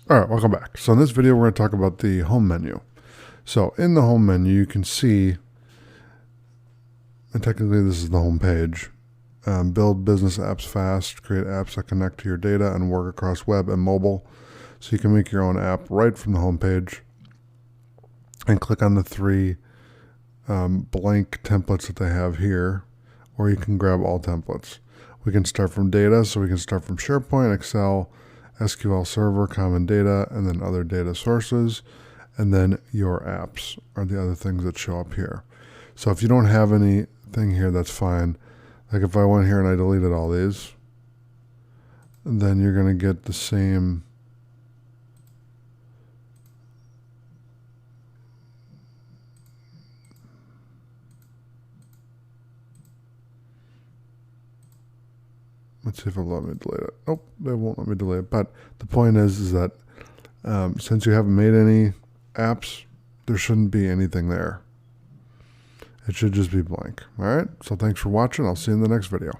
All right, welcome back. So in this video, we're going to talk about the home menu. So in the home menu, you can see, and technically this is the home page, build business apps fast, create apps that connect to your data and work across web and mobile. So you can make your own app right from the home page and click on the three blank templates that they have here, or you can grab all templates. We can start from data, so we can start from SharePoint, Excel, SQL Server, common data, and then other data sources, and then your apps are the other things that show up here. So if you don't have anything here, that's fine. Like if I went here and I deleted all these, then you're going to get the same Let's see if it'll let me delete it. Nope, they won't let me delete it. But the point is that since you haven't made any apps, there shouldn't be anything there. It should just be blank. All right, so thanks for watching. I'll see you in the next video.